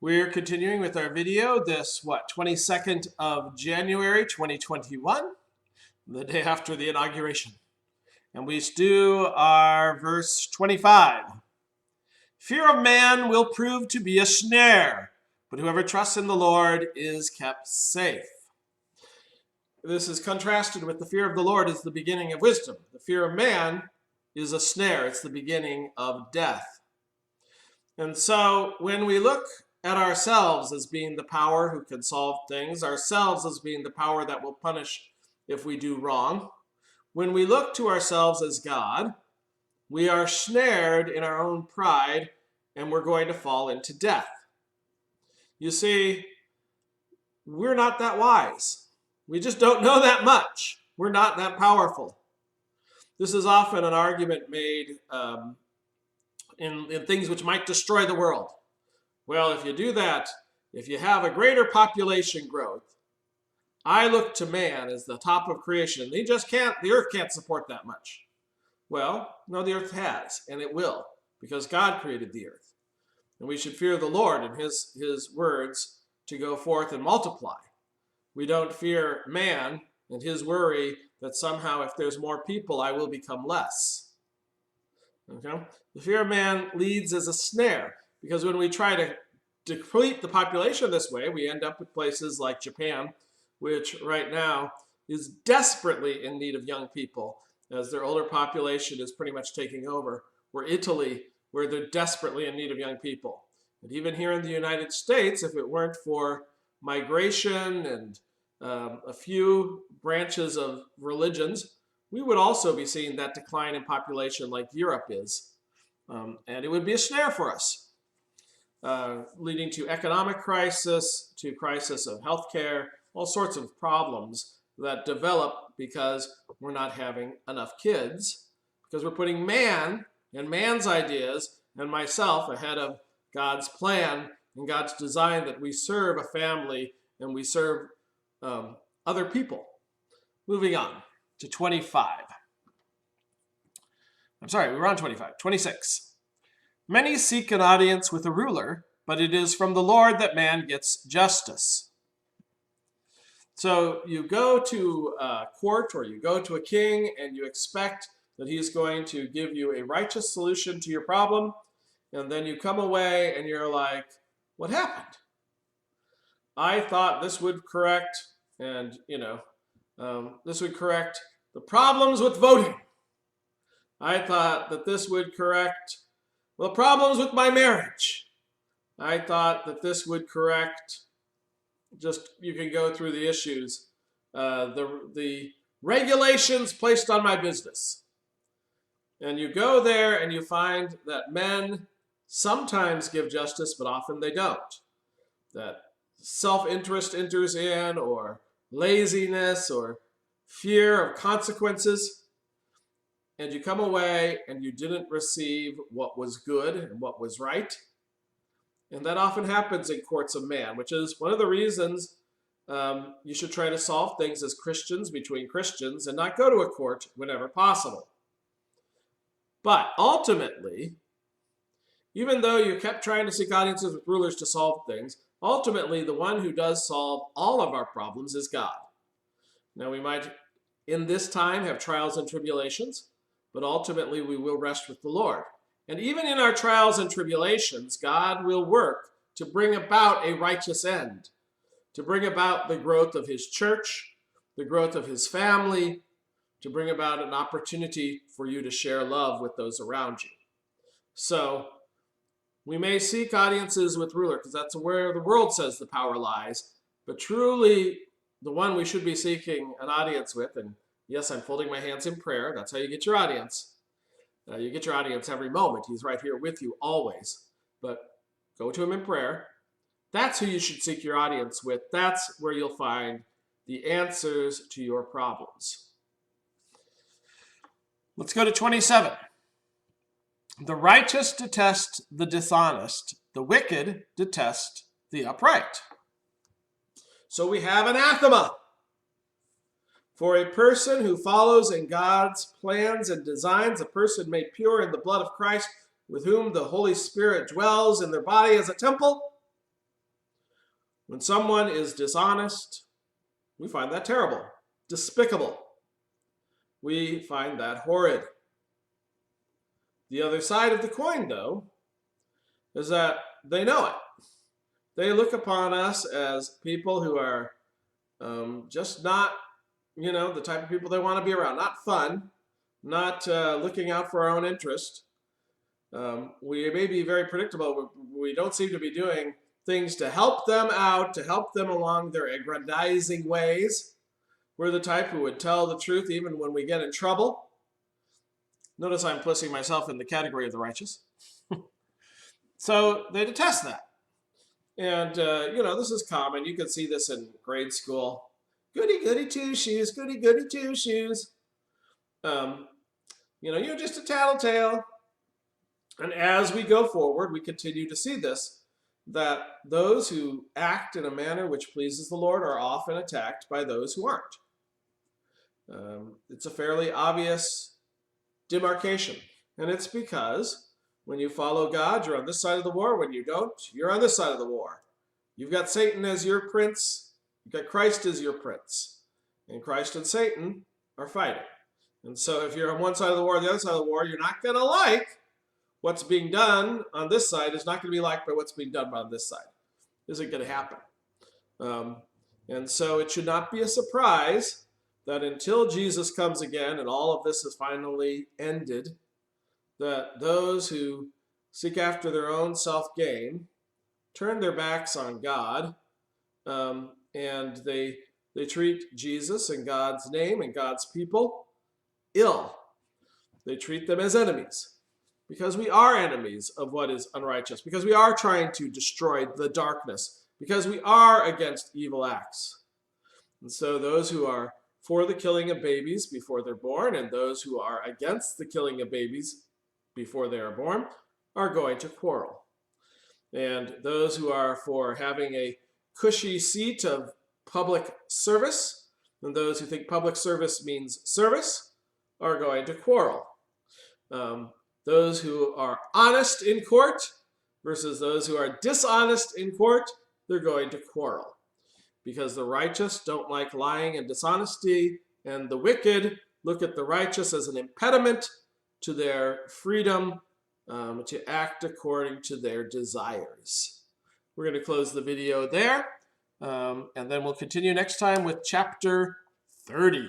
We're continuing with our video this, 22nd of January 2021, the day after the inauguration. And we do our verse 25. Fear of man will prove to be a snare, but whoever trusts in the Lord is kept safe. This is contrasted with the fear of the Lord is the beginning of wisdom. The fear of man is a snare. It's the beginning of death. And so when we look at ourselves as being the power who can solve things, ourselves as being the power that will punish if we do wrong, when we look to ourselves as God, we are snared in our own pride and we're going to fall into death. You see, we're not that wise. We just don't know that much. We're not that powerful. This is often an argument made in things which might destroy the world. Well, if you do that, if you have a greater population growth, I look to man as the top of creation. The earth can't support that much. Well, no, the earth has, and it will, because God created the earth. And we should fear the Lord and his words to go forth and multiply. We don't fear man and his worry that somehow if there's more people, I will become less. Okay? The fear of man leads as a snare, because when we try to deplete the population this way, we end up with places like Japan, which right now is desperately in need of young people, as their older population is pretty much taking over, or Italy, where they're desperately in need of young people. And even here in the United States, if it weren't for migration and a few branches of religions, we would also be seeing that decline in population like Europe is. And it would be a snare for us, leading to economic crisis, to crisis of healthcare, all sorts of problems that develop because we're not having enough kids, because we're putting man and man's ideas and myself ahead of God's plan and God's design that we serve a family and we serve other people. Moving on to 25. I'm sorry, we were on 25. 26. Many seek an audience with a ruler, but it is from the Lord that man gets justice. So you go to a court or you go to a king and you expect that he's going to give you a righteous solution to your problem, and then you come away and you're like, what happened? I thought this would correct, and this would correct the problems with voting. I thought that this would correct the problems with my marriage. I thought that this would correct, you can go through the issues, the regulations placed on my business. And you go there and you find that men sometimes give justice, but often they don't. That self-interest enters in, or laziness, or fear of consequences. And you come away and you didn't receive what was good and what was right. And that often happens in courts of man, which is one of the reasons you should try to solve things as Christians between Christians and not go to a court whenever possible. But ultimately, even though you kept trying to seek audiences with rulers to solve things, ultimately the one who does solve all of our problems is God. Now we might, in this time, have trials and tribulations, but ultimately we will rest with the Lord. And even in our trials and tribulations, God will work to bring about a righteous end, to bring about the growth of his church, the growth of his family, to bring about an opportunity for you to share love with those around you. So we may seek audiences with ruler, because that's where the world says the power lies, but truly the one we should be seeking an audience with, and yes, I'm folding my hands in prayer, that's how you get your audience. You get your audience every moment. He's right here with you always. But go to him in prayer. That's who you should seek your audience with. That's where you'll find the answers to your problems. Let's go to 27. The righteous detest the dishonest. The wicked detest the upright. So we have anathema. For a person who follows in God's plans and designs, a person made pure in the blood of Christ, with whom the Holy Spirit dwells in their body as a temple, When someone is dishonest, we find that terrible, despicable. We find that horrid. The other side of the coin, though, is that they know it. They look upon us as people who are just not, the type of people they want to be around. Not fun, not looking out for our own interest. We may be very predictable. We don't seem to be doing things to help them out, to help them along their aggrandizing ways. We're the type who would tell the truth even when we get in trouble. Notice I'm placing myself in the category of the righteous. So they detest that. And, this is common. You can see this in grade school. Goody, goody, two shoes. Goody, goody, two shoes. You're just a tattletale. And as we go forward, we continue to see this, that those who act in a manner which pleases the Lord are often attacked by those who aren't. It's a fairly obvious demarcation. And it's because when you follow God, you're on this side of the war. When you don't, you're on this side of the war. You've got Satan as your prince. You've got Christ as your prince. And Christ and Satan are fighting. And so if you're on one side of the war or the other side of the war, you're not going to like what's being done on this side is not going to be liked by what's being done on this side. Isn't going to happen. And so it should not be a surprise that until Jesus comes again and all of this is finally ended, that those who seek after their own self-gain turn their backs on God, and they treat Jesus and God's name and God's people ill. They treat them as enemies, because we are enemies of what is unrighteous, because we are trying to destroy the darkness, because we are against evil acts. And so those who are for the killing of babies before they're born, and those who are against the killing of babies before they are born, are going to quarrel. And those who are for having a cushy seat of public service, and those who think public service means service, are going to quarrel. Those who are honest in court versus those who are dishonest in court, they're going to quarrel. Because the righteous don't like lying and dishonesty, and the wicked look at the righteous as an impediment to their freedom to act according to their desires. We're going to close the video there, and then we'll continue next time with chapter 30.